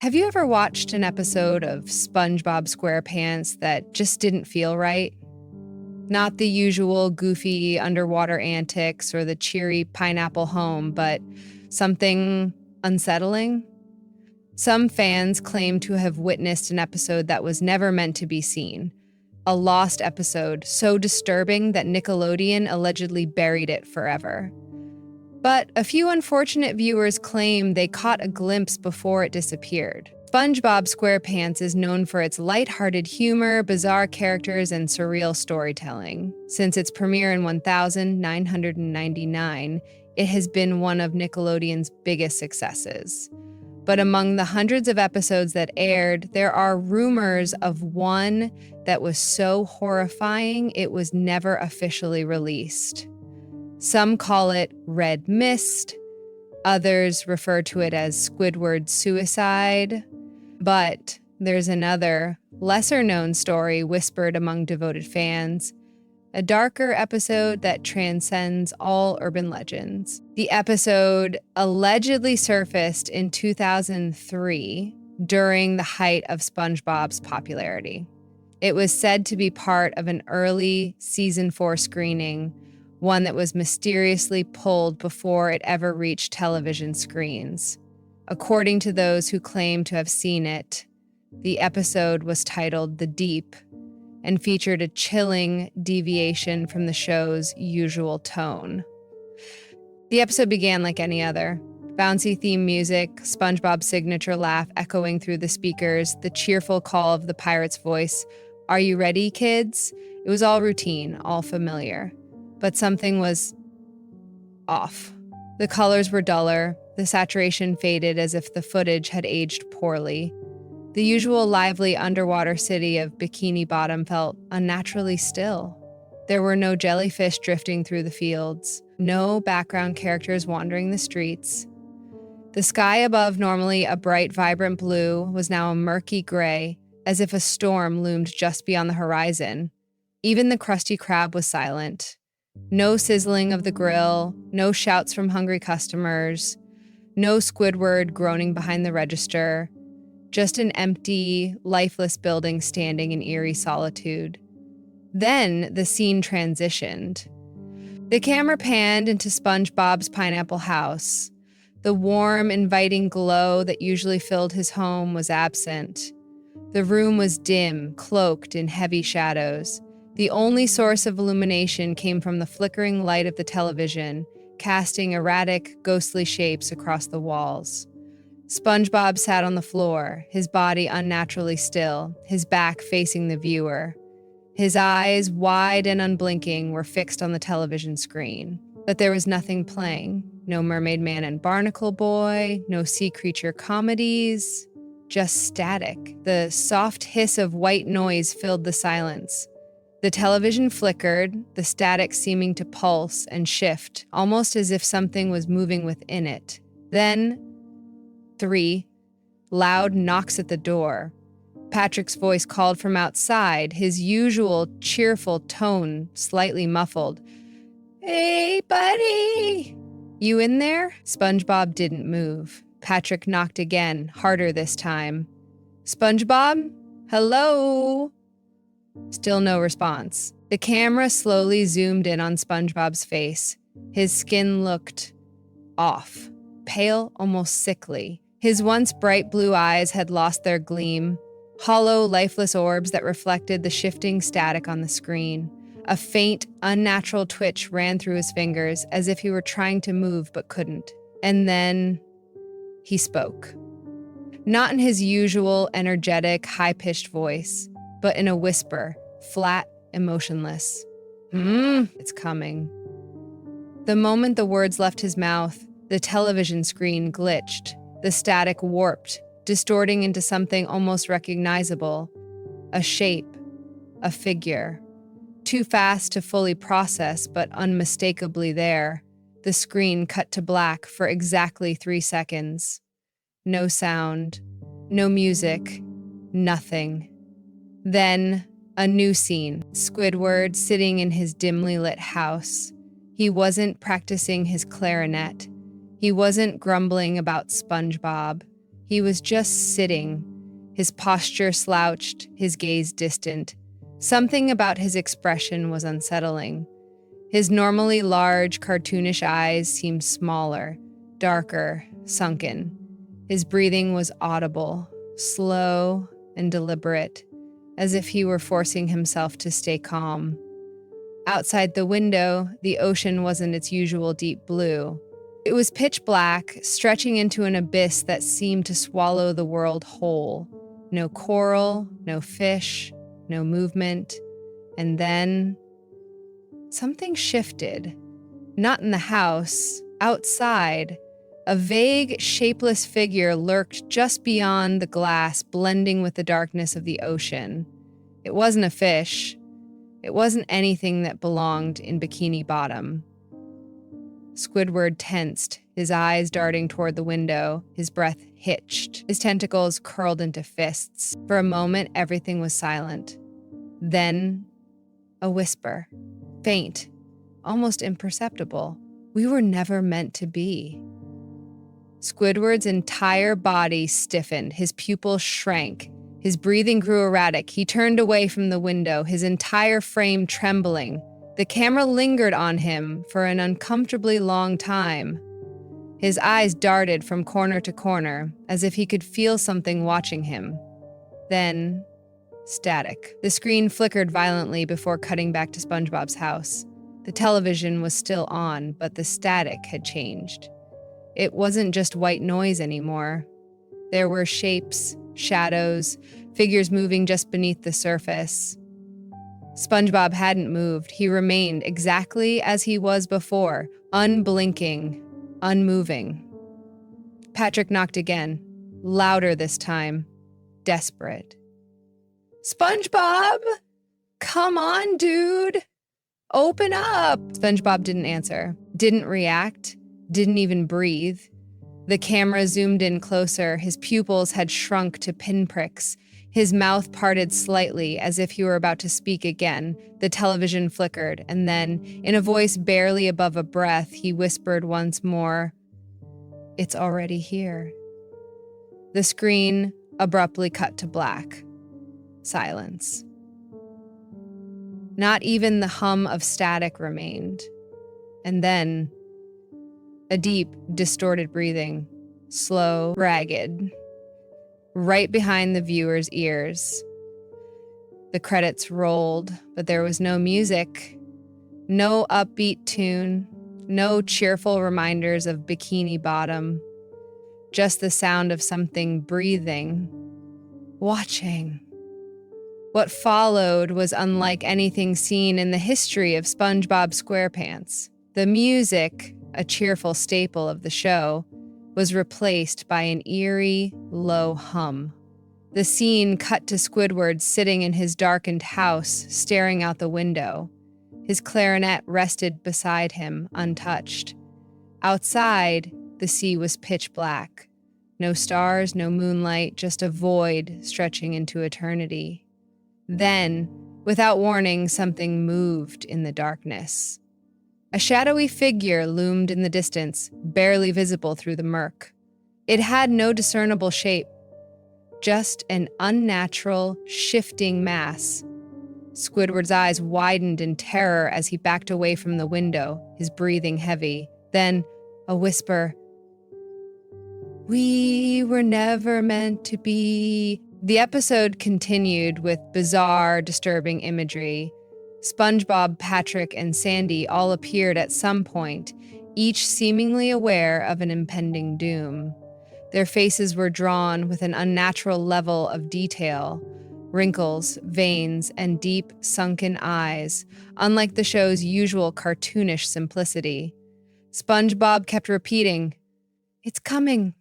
Have you ever watched an episode of SpongeBob SquarePants that just didn't feel right? Not the usual goofy underwater antics or the cheery pineapple home, but something unsettling? Some fans claim to have witnessed an episode that was never meant to be seen. A lost episode so disturbing that Nickelodeon allegedly buried it forever. But a few unfortunate viewers claim they caught a glimpse before it disappeared. SpongeBob SquarePants is known for its lighthearted humor, bizarre characters, and surreal storytelling. Since its premiere in 1999, it has been one of Nickelodeon's biggest successes. But among the hundreds of episodes that aired, there are rumors of one that was so horrifying it was never officially released. Some call it Red Mist, others refer to it as Squidward's suicide, but there's another, lesser-known story whispered among devoted fans, a darker episode that transcends all urban legends. The episode allegedly surfaced in 2003 during the height of SpongeBob's popularity. It was said to be part of an early season 4 screening, one that was mysteriously pulled before it ever reached television screens. According to those who claim to have seen it, the episode was titled The Deep and featured a chilling deviation from the show's usual tone. The episode began like any other. Bouncy theme music, SpongeBob's signature laugh echoing through the speakers, the cheerful call of the pirate's voice, "Are you ready, kids?" It was all routine, all familiar. But something was off. The colors were duller, the saturation faded as if the footage had aged poorly. The usual lively underwater city of Bikini Bottom felt unnaturally still. There were no jellyfish drifting through the fields, no background characters wandering the streets. The sky above, normally a bright, vibrant blue, was now a murky gray, as if a storm loomed just beyond the horizon. Even the Krusty Krab was silent. No sizzling of the grill, no shouts from hungry customers, no Squidward groaning behind the register, just an empty, lifeless building standing in eerie solitude. Then the scene transitioned. The camera panned into SpongeBob's pineapple house. The warm, inviting glow that usually filled his home was absent. The room was dim, cloaked in heavy shadows. The only source of illumination came from the flickering light of the television, casting erratic, ghostly shapes across the walls. SpongeBob sat on the floor, his body unnaturally still, his back facing the viewer. His eyes, wide and unblinking, were fixed on the television screen. But there was nothing playing. No Mermaid Man and Barnacle Boy, no sea creature comedies, just static. The soft hiss of white noise filled the silence. The television flickered, the static seeming to pulse and shift, almost as if something was moving within it. Then, 3 loud knocks at the door. Patrick's voice called from outside, his usual cheerful tone slightly muffled. "Hey, buddy! You in there?" SpongeBob didn't move. Patrick knocked again, harder this time. "SpongeBob? Hello?" Still no response. The camera slowly zoomed in on SpongeBob's face. His skin looked off, pale, almost sickly. His once bright blue eyes had lost their gleam, hollow, lifeless orbs that reflected the shifting static on the screen. A faint, unnatural twitch ran through his fingers, as if he were trying to move but couldn't. And then he spoke. Not in his usual, energetic, high-pitched voice, but in a whisper, flat, emotionless. It's coming." The moment the words left his mouth, the television screen glitched. The static warped, distorting into something almost recognizable. A shape, a figure. Too fast to fully process, but unmistakably there. The screen cut to black for exactly 3 seconds. No sound, no music, nothing. Then, a new scene. Squidward sitting in his dimly lit house. He wasn't practicing his clarinet. He wasn't grumbling about SpongeBob. He was just sitting, his posture slouched, his gaze distant. Something about his expression was unsettling. His normally large, cartoonish eyes seemed smaller, darker, sunken. His breathing was audible, slow and deliberate, as if he were forcing himself to stay calm. Outside the window, the ocean wasn't its usual deep blue. It was pitch black, stretching into an abyss that seemed to swallow the world whole. No coral, no fish, no movement. And then something shifted. Not in the house, outside. A vague, shapeless figure lurked just beyond the glass, blending with the darkness of the ocean. It wasn't a fish. It wasn't anything that belonged in Bikini Bottom. Squidward tensed, his eyes darting toward the window, his breath hitched, his tentacles curled into fists. For a moment, everything was silent. Then, a whisper. Faint, almost imperceptible. We were never meant to be. Squidward's entire body stiffened, his pupils shrank, his breathing grew erratic. He turned away from the window, his entire frame trembling. The camera lingered on him for an uncomfortably long time. His eyes darted from corner to corner, as if he could feel something watching him. Then, static. The screen flickered violently before cutting back to SpongeBob's house. The television was still on, but the static had changed. It wasn't just white noise anymore. There were shapes, shadows, figures moving just beneath the surface. SpongeBob hadn't moved. He remained exactly as he was before, unblinking, unmoving. Patrick knocked again, louder this time, desperate. SpongeBob! Come on, dude! Open up! SpongeBob didn't answer, didn't react, didn't even breathe. The camera zoomed in closer. His pupils had shrunk to pinpricks. His mouth parted slightly as if he were about to speak again. The television flickered, and then, in a voice barely above a breath, he whispered once more, "It's already here." The screen abruptly cut to black. Silence. Not even the hum of static remained. And then, a deep, distorted breathing, slow, ragged, right behind the viewer's ears. The credits rolled, but there was no music, no upbeat tune, no cheerful reminders of Bikini Bottom, just the sound of something breathing, watching. What followed was unlike anything seen in the history of SpongeBob SquarePants. The music, a cheerful staple of the show, was replaced by an eerie, low hum. The scene cut to Squidward sitting in his darkened house, staring out the window. His clarinet rested beside him, untouched. Outside, the sea was pitch black. No stars, no moonlight, just a void stretching into eternity. Then, without warning, something moved in the darkness. A shadowy figure loomed in the distance, barely visible through the murk. It had no discernible shape, just an unnatural, shifting mass. Squidward's eyes widened in terror as he backed away from the window, his breathing heavy. Then, a whisper, "We were never meant to be." The episode continued with bizarre, disturbing imagery. SpongeBob, Patrick, and Sandy all appeared at some point, each seemingly aware of an impending doom. Their faces were drawn with an unnatural level of detail, wrinkles, veins, and deep, sunken eyes, unlike the show's usual cartoonish simplicity. SpongeBob kept repeating, "It's coming."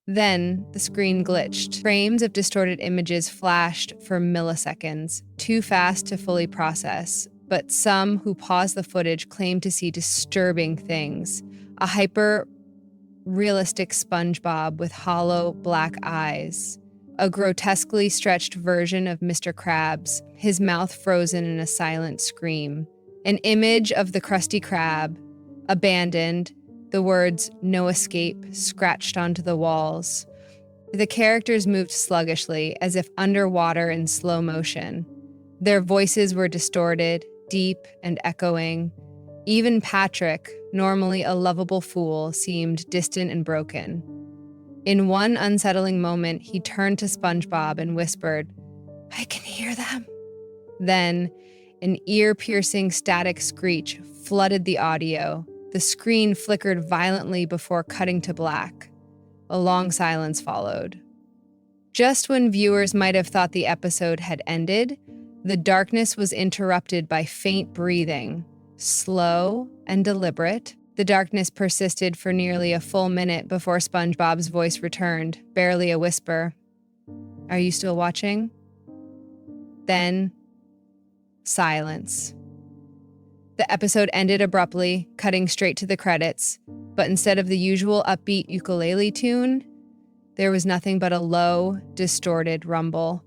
Then the screen glitched. Frames of distorted images flashed for milliseconds, too fast to fully process. But some who paused the footage claimed to see disturbing things. A hyper-realistic SpongeBob with hollow black eyes. A grotesquely stretched version of Mr. Krabs, his mouth frozen in a silent scream. An image of the Krusty Krab, abandoned, the words "no escape" scratched onto the walls. The characters moved sluggishly, as if underwater in slow motion. Their voices were distorted, deep, and echoing. Even Patrick, normally a lovable fool, seemed distant and broken. In one unsettling moment, he turned to SpongeBob and whispered, "I can hear them." Then, an ear-piercing static screech flooded the audio. The screen flickered violently before cutting to black. A long silence followed. Just when viewers might have thought the episode had ended, the darkness was interrupted by faint breathing. Slow and deliberate, the darkness persisted for nearly a full minute before SpongeBob's voice returned, barely a whisper. "Are you still watching?" Then, silence. The episode ended abruptly, cutting straight to the credits, but instead of the usual upbeat ukulele tune, there was nothing but a low, distorted rumble.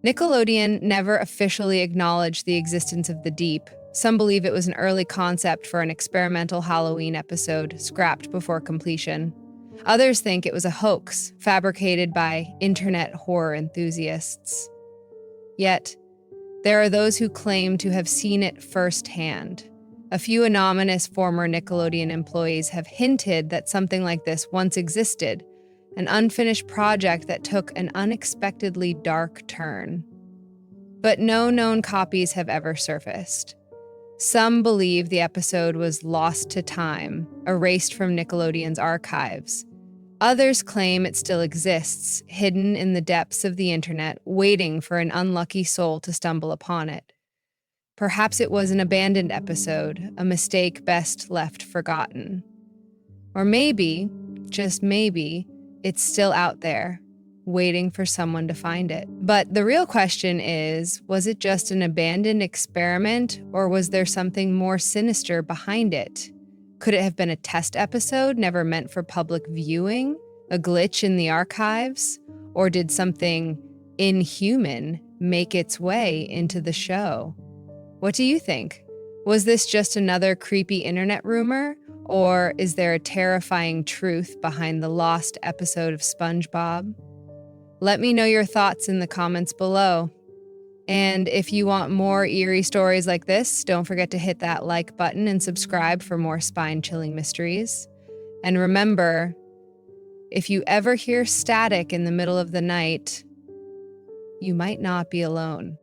Nickelodeon never officially acknowledged the existence of the Deep. Some believe it was an early concept for an experimental Halloween episode, scrapped before completion. Others think it was a hoax, fabricated by internet horror enthusiasts. Yet, there are those who claim to have seen it firsthand. A few anonymous former Nickelodeon employees have hinted that something like this once existed, an unfinished project that took an unexpectedly dark turn. But no known copies have ever surfaced. Some believe the episode was lost to time, erased from Nickelodeon's archives. Others claim it still exists, hidden in the depths of the internet, waiting for an unlucky soul to stumble upon it. Perhaps it was an abandoned episode, a mistake best left forgotten. Or maybe, just maybe, it's still out there, waiting for someone to find it. But the real question is, was it just an abandoned experiment, or was there something more sinister behind it? Could it have been a test episode never meant for public viewing? A glitch in the archives? Or did something inhuman make its way into the show? What do you think? Was this just another creepy internet rumor? Or is there a terrifying truth behind the lost episode of SpongeBob? Let me know your thoughts in the comments below. And if you want more eerie stories like this, don't forget to hit that like button and subscribe for more spine-chilling mysteries. And remember, if you ever hear static in the middle of the night, you might not be alone.